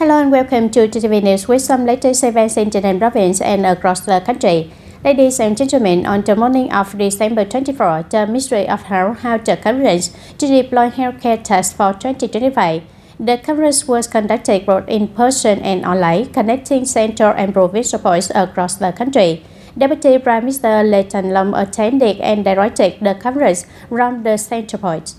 Hello and welcome to TTV News with some latest events in Tayninh province and across the country. Ladies and gentlemen, on the morning of December 24, the Ministry of Health held a conference to deploy healthcare tasks for 2025. The conference was conducted both in person and online, connecting central and provincial points across the country. Deputy Prime Minister Lê Thành Long attended and directed the conference around the central points.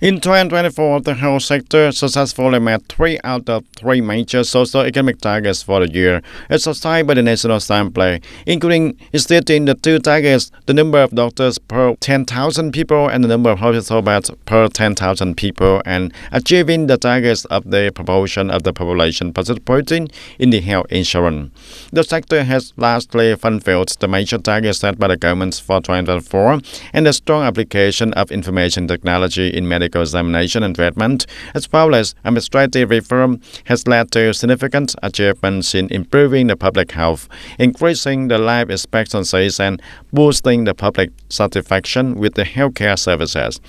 In 2024, the health sector successfully met 3 out of 3 major socio-economic targets for the year, as assigned by the National Assembly, including stating the 2 targets, the number of doctors per 10,000 people and the number of hospital beds per 10,000 people, and achieving the targets of the proportion of the population participating in the health insurance. The sector has largely fulfilled the major targets set by the government for 2024, and the strong application of information technology in medical examination and treatment, as well as administrative reform, has led to significant achievements in improving the public health, increasing the life expectancies, and boosting the public satisfaction with the healthcare services.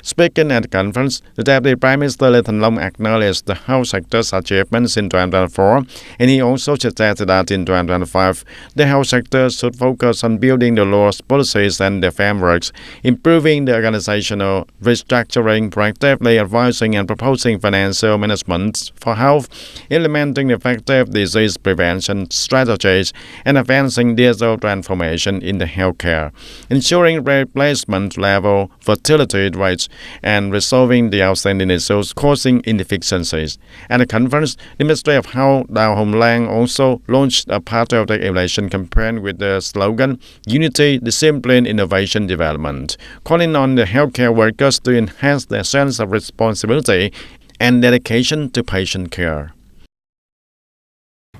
Speaking at the conference, the Deputy Prime Minister Lê Thành Long acknowledged the health sector's achievements in 2024, and he also suggested that in 2025, the health sector should focus on building the laws, policies, and the frameworks, improving the organizational restructuring, proactively advising and proposing financial management for health, implementing effective disease prevention strategies, and advancing digital transformation in the healthcare, ensuring replacement level fertility rates, and resolving the outstanding issues causing inefficiencies. At the conference, the Ministry of Health Đào Hồng Lan also launched a patriotic election campaign with the slogan Unity, Discipline, Innovation, Development, calling on the healthcare workers to enhance their sense of responsibility and dedication to patient care.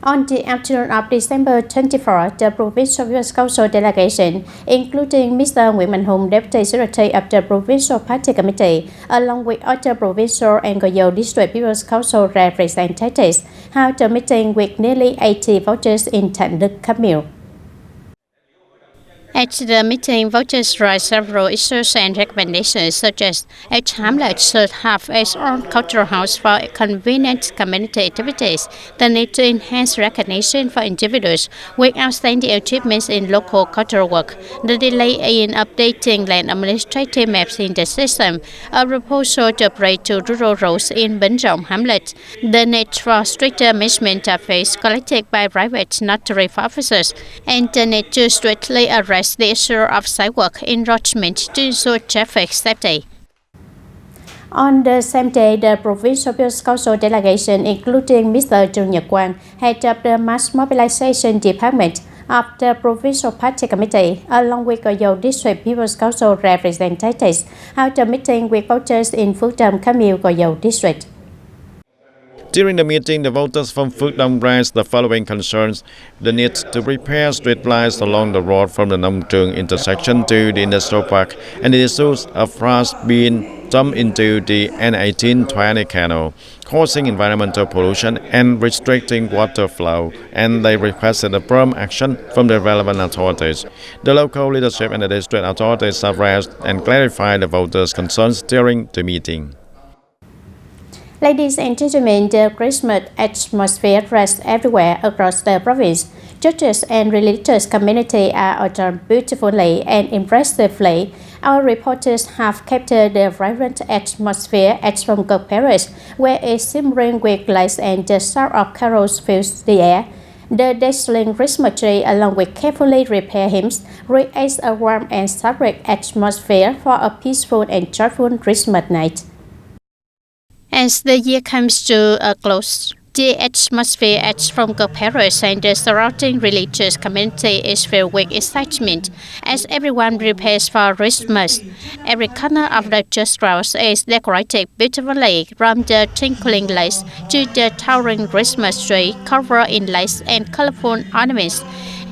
On the afternoon of December 24, the Provincial People's Council delegation, including Mr. Nguyễn Mạnh Hùng, Deputy Secretary of the Provincial Party Committee, along with other Provincial and Goyou District People's Council representatives, held a meeting with nearly 80 voters in Thạnh Đức, Kham Muộn. At the meeting, voters raised several issues and recommendations, such as each hamlet should have its own cultural house for convenient community activities, the need to enhance recognition for individuals with outstanding achievements in local cultural work, the delay in updating land administrative maps in the system, a proposal to upgrade to rural roads in Bến Rộng hamlet, the need for stricter management of fees collected by private notary officers, and the need to strictly arrest the issue of sidewalk encroachment to ensure traffic safety. On the same day, the Provincial People's Council delegation, including Mr. Trương Nhật Quang, head of the Mass Mobilization Department of the Provincial Party Committee, along with Goyou District People's Council representatives, held a meeting with voters in Phước Đông, Kham Muộn, Goyou District. During the meeting, the voters from Phước Đông raised the following concerns: the need to repair street lights along the road from the Nông Trường intersection to the industrial park, and the issues of trash being dumped into the N1820 canal, causing environmental pollution and restricting water flow, and they requested a prompt action from the relevant authorities. The local leadership and the district authorities have raised and clarified the voters' concerns during the meeting. Ladies and gentlemen, the Christmas atmosphere rests everywhere across the province. Churches and religious community are adorned beautifully and impressively. Our reporters have captured the vibrant atmosphere at Songkok Parish, where a simmering with lights and the sound of carols fills the air. The dazzling Christmas tree, along with carefully repaired hymns, creates a warm and sacred atmosphere for a peaceful and joyful Christmas night. As the year comes to a close, the atmosphere at Songkok Parish and the surrounding religious community is filled with excitement as everyone prepares for Christmas. Every corner of the church grounds is decorated beautifully, from the twinkling lights to the towering Christmas tree covered in lights and colorful ornaments.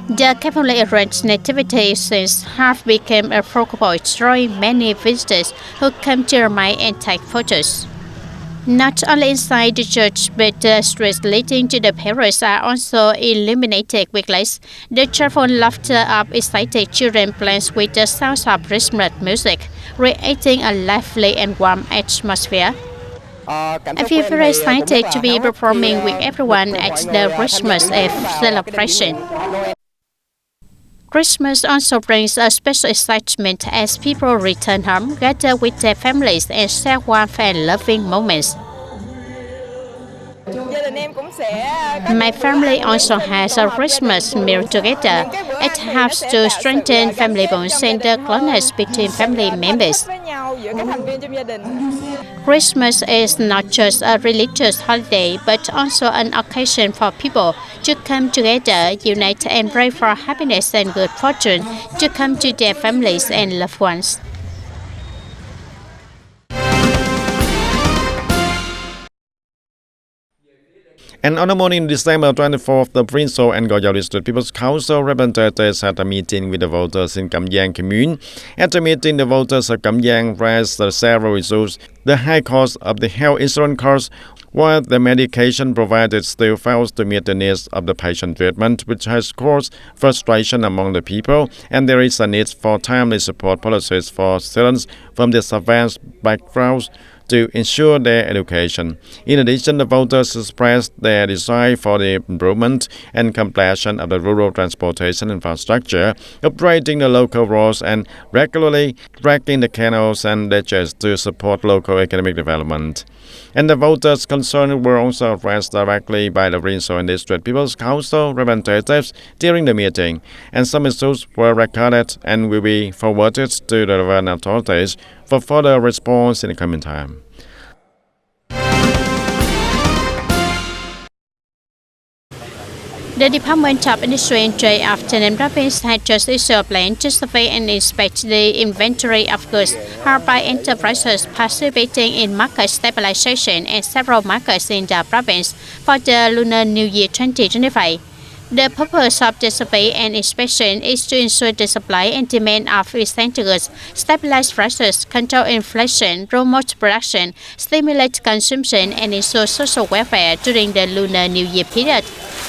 The carefully arranged nativity scenes have become a focal point, drawing many visitors who come to admire and take photos. Not only inside the church, but the streets leading to the parish are also illuminated with lights. The cheerful laughter of excited children blends with the sounds of Christmas music, creating a lively and warm atmosphere. I feel very excited to be performing with everyone at the Christmas Eve celebration. Christmas also brings a special excitement as people return home, gather with their families, and share warm and loving moments. My family also has a Christmas meal together. It helps to strengthen family bonds and the closeness between family members. Christmas is not just a religious holiday, but also an occasion for people to come together, unite, and pray for happiness and good fortune to come to their families and loved ones. And on the morning December 24th, the Prince and Goyao District People's Council representatives had a meeting with the voters in Cam Giang Commune. At the meeting, the voters of Cam Giang raised several issues: the high cost of the health insurance costs, while the medication provided still fails to meet the needs of the patient treatment, which has caused frustration among the people, and there is a need for timely support policies for students from disadvantaged backgrounds to ensure their education. In addition, the voters expressed their desire for the improvement and completion of the rural transportation infrastructure, upgrading the local roads and regularly tracking the canals and ditches to support local economic development. And the voters' concerns were also addressed directly by the Prince and District People's Council representatives during the meeting, and some issues were recorded and will be forwarded to the relevant authorities for further response in the coming time. The Department of Industry and Trade of TayNinhTV Province had just issued a plan to survey and inspect the inventory of goods held by enterprises participating in market stabilization and several markets in the province for the Lunar New Year 2025. The purpose of the survey and inspection is to ensure the supply and demand of essential goods, stabilize prices, control inflation, promote production, stimulate consumption, and ensure social welfare during the Lunar New Year period.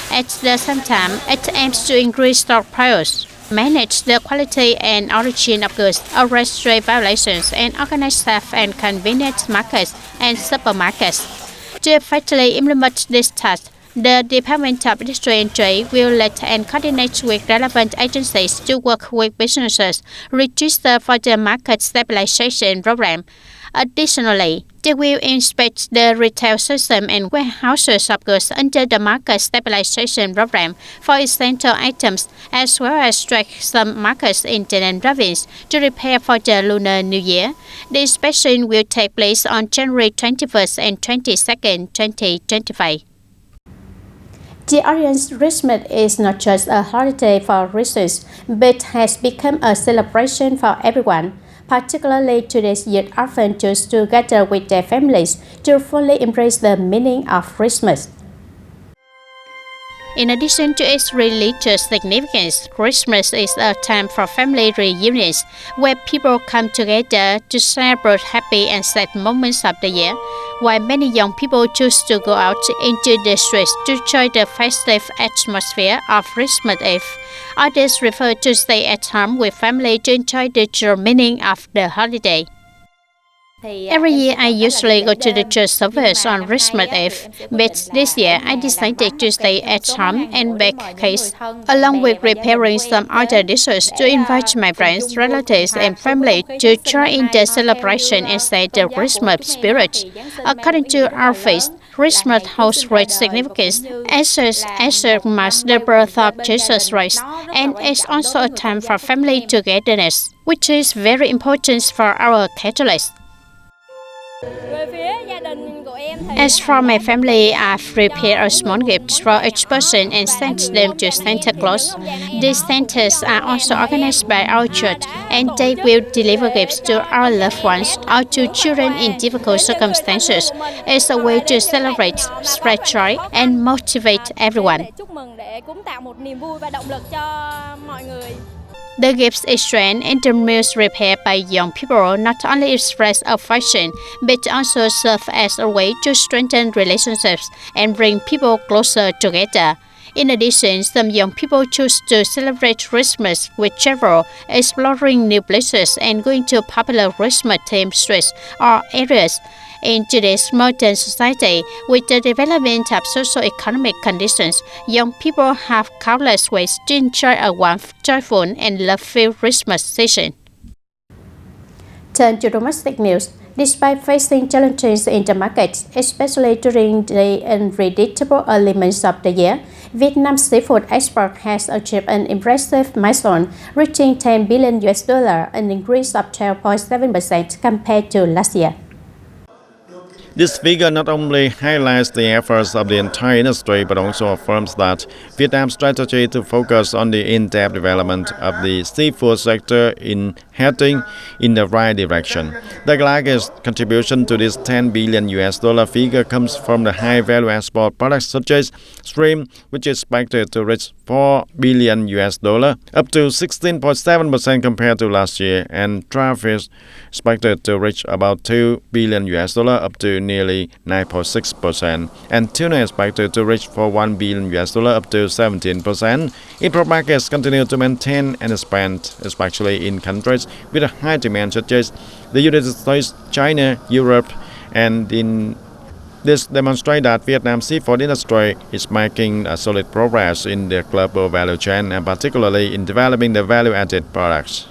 At the same time, it aims to increase stockpiles, manage the quality and origin of goods, arrest trade violations, and organize safe and convenient markets and supermarkets. To effectively implement this task, the Department of Industry and Trade will lead and coordinate with relevant agencies to work with businesses register for the market stabilization program. Additionally, they will inspect the retail system and warehouses of goods under the market stabilization program for essential items, as well as track some markets in TayNinhTV Province to prepare for the Lunar New Year. The inspection will take place on January 21st and 22nd, 2025. The Orient Christmas is not just a holiday for Christians, but has become a celebration for everyone. Particularly today's youth often choose to gather with their families to fully embrace the meaning of Christmas. In addition to its religious significance, Christmas is a time for family reunions, where people come together to celebrate happy and sad moments of the year. While many young people choose to go out into the streets to enjoy the festive atmosphere of Christmas Eve, others prefer to stay at home with family to enjoy the true meaning of the holiday. Every year, I usually go to the church service on Christmas Eve, but this year I decided to stay at home and bake cakes, along with preparing some other dishes to invite my friends, relatives, and family to join in the celebration and share the Christmas spirit. According to our faith, Christmas holds great significance as it marks the birth of Jesus Christ, and it's also a time for family togetherness, which is very important for our Catholics. As for my family, I've prepared a small gift for each person and sent them to Santa Claus. These Santas are also organized by our church, and they will deliver gifts to our loved ones or to children in difficult circumstances. It's a way to celebrate, spread joy, and motivate everyone. The gifts exchanged and the meals prepared by young people not only express affection, but also serve as a way to strengthen relationships and bring people closer together. In addition, some young people choose to celebrate Christmas with travel, exploring new places, and going to popular Christmas-themed streets or areas. In today's modern society, with the development of socio-economic conditions, young people have countless ways to enjoy a warm, joyful, and love-filled Christmas season. Turn to domestic news. Despite facing challenges in the market, especially during the unpredictable early months of the year, Vietnam's seafood export has achieved an impressive milestone, reaching $10 billion, an increase of 12.7% compared to last year. This figure not only highlights the efforts of the entire industry but also affirms that Vietnam's strategy to focus on the in-depth development of the seafood sector is heading in the right direction. The largest contribution to this $10 billion figure comes from the high-value export products such as shrimp, which is expected to reach $4 billion, up to 16.7% compared to last year, and trout fish expected to reach about $2 billion, up to nearly 9.6%, and tuna expected to reach for $1 billion, up to 17%. Import markets continue to maintain and expand, especially in countries with a high demand such as the United States, China, Europe, and in this demonstrates that Vietnam's seafood industry is making a solid progress in the global value chain and particularly in developing the value-added products.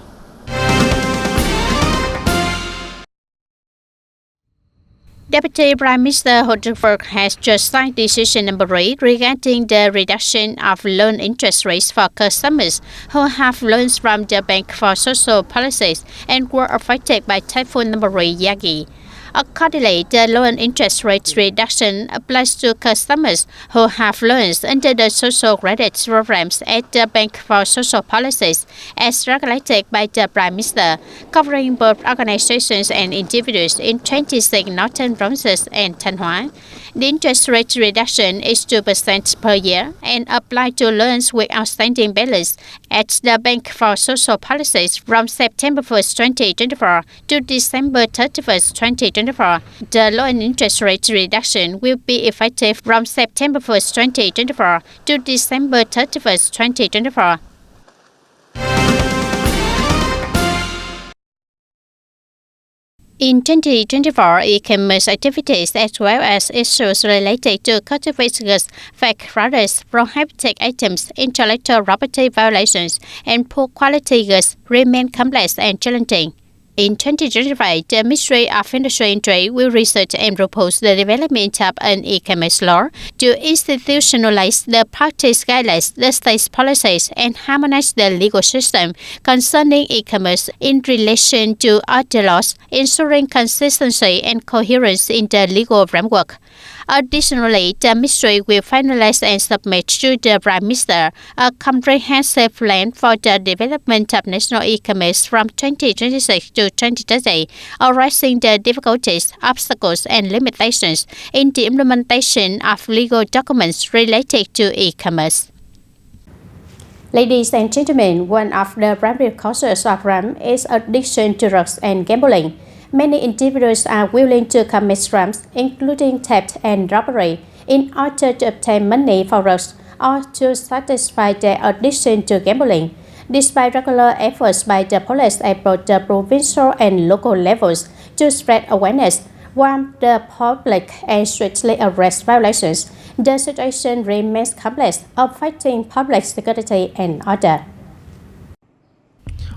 Deputy Prime Minister Hồ Đức Phước has just signed decision number 3 regarding the reduction of loan interest rates for customers who have loans from the Bank for Social Policies and were affected by Typhoon number 3 Yagi. Accordingly, the loan interest rate reduction applies to customers who have loans under the social credit programs at the Bank for Social Policies, as regulated by the Prime Minister, covering both organizations and individuals in 26 northern provinces and Thanh Hóa. The interest rate reduction is 2% per year and applied to loans with outstanding balance at the Bank for Social Policies from September 1st, 2024 to December 31st, 2024. The loan interest rate reduction will be effective from September 1st, 2024 to December 31st, 2024. In 2024, e-commerce activities as well as issues related to counterfeit goods, fake products, prohibited items, intellectual property violations, and poor quality goods remain complex and challenging. In 2025, the Ministry of Industry and Trade will research and propose the development of an e-commerce law to institutionalize the practice guidelines, the state's policies, and harmonize the legal system concerning e-commerce in relation to other laws, ensuring consistency and coherence in the legal framework. Additionally, the Ministry will finalize and submit to the Prime Minister a comprehensive plan for the development of national e-commerce from 2026 to 2030, addressing the difficulties, obstacles, and limitations in the implementation of legal documents related to e-commerce. Ladies and gentlemen, one of the primary causes of crime is addiction to drugs and gambling. Many individuals are willing to commit crimes, including theft and robbery, in order to obtain money for drugs or to satisfy their addiction to gambling. Despite regular efforts by the police at both the provincial and local levels to spread awareness, warn the public and strictly arrest violations, the situation remains complex, affecting public security and order.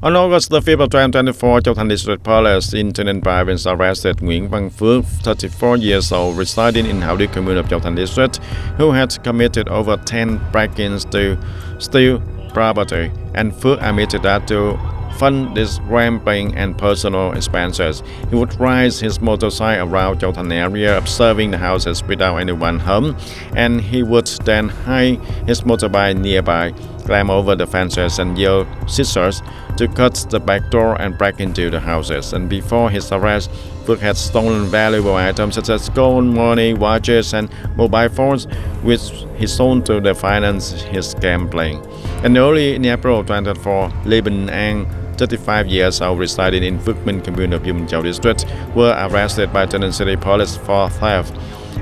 On August 5th of 2024, Châu Thành District Police in Tây Ninh Province arrested Nguyễn Văn Phước, 34 years old, residing in Hậu Đức Commune of Châu Thành District, who had committed over 10 break-ins to steal property, and Phước admitted that to fund this ramping and personal expenses, he would ride his motorcycle around Châu Thành area, observing the houses without anyone home, and he would then hide his motorbike nearby, climb over the fences and use scissors to cut the back door and break into the houses. And before his arrest, Phước had stolen valuable items such as gold, money, watches, and mobile phones, which he sold to finance his gambling. And early in April 2024, Lê Bình An, 35 years old, residing in Phước Minh Commune of Dum Châu District, were arrested by Tây Ninh City Police for theft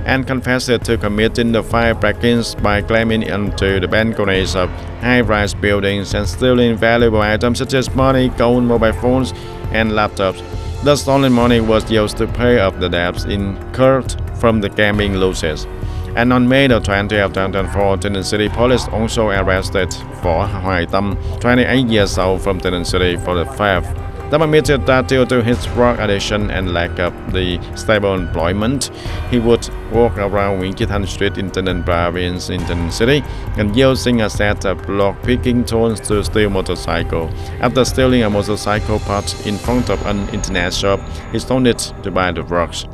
and confessed to committing the 5 break-ins by climbing onto the balconies of high-rise buildings and stealing valuable items such as money, gold, mobile phones, and laptops. The stolen money was used to pay off the debts incurred from the gambling losses. And on May 20, 2004, Taynin City Police also arrested Võ Hoài Tâm, 28 years old, from Taynin City for the theft. Tâm admitted that due to his drug addiction and lack of the stable employment, he would walk around Nguyễn Chí Thanh Street in Taynin province in Taynin City and using a set of lock-picking tools to steal motorcycle. After stealing a motorcycle part in front of an internet shop, he sold it to buy the drugs.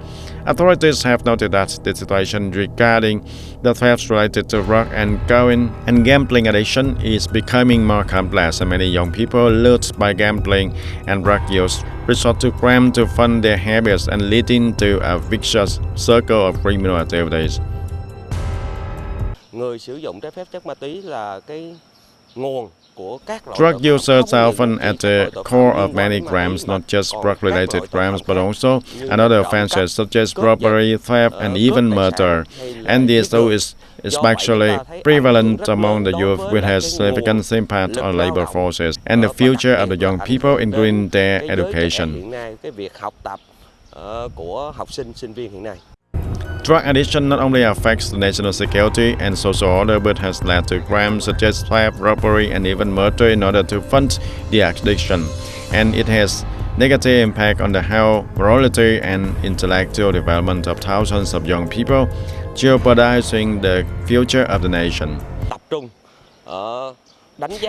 Authorities have noted that the situation regarding the thefts related to drug and gambling addiction is becoming more complex, and many young people lured by gambling and drug use resort to crime to fund their habits and leading to a vicious circle of criminal activities. Người sử dụng trái phép chất ma túy là cái nguồn. Drug users are often at the core of many crimes, not just drug-related crimes, but also another offenses such as robbery, theft, and even murder. And this is especially prevalent among the youth, which has significant impact on labor forces and the future of the young people, including their education. Drug addiction not only affects the national security and social order, but has led to crimes such as theft, robbery, and even murder in order to fund the addiction. And it has negative impact on the health, morality, and intellectual development of thousands of young people, jeopardizing the future of the nation.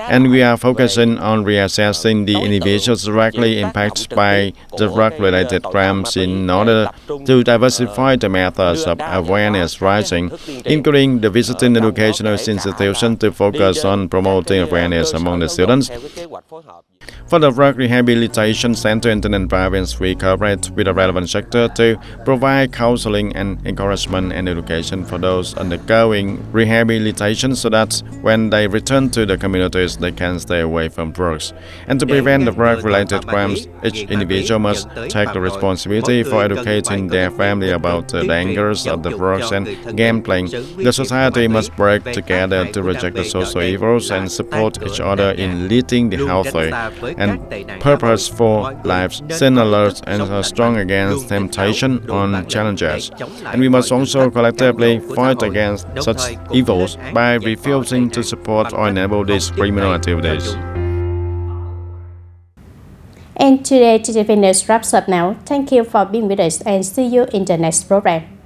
And we are focusing on reassessing the individuals directly impacted by the drug-related crimes in order to diversify the methods of awareness raising, including the visiting educational institutions to focus on promoting awareness among the students. For the Drug Rehabilitation Center in Taynin Province, we cooperate with the relevant sector to provide counseling and encouragement and education for those undergoing rehabilitation so that when they return to the communities, they can stay away from drugs. And to prevent the drug-related crimes, each individual must take the responsibility for educating their family about the dangers of the drugs and gambling. The society must work together to reject the social evils and support each other in leading the healthy and purposeful lives, staying alert and strong against temptation on challenges. And we must also collectively fight against such evils by refusing to support or enable these criminal activities. And today TTV News wraps up now. Thank you for being with us and see you in the next program.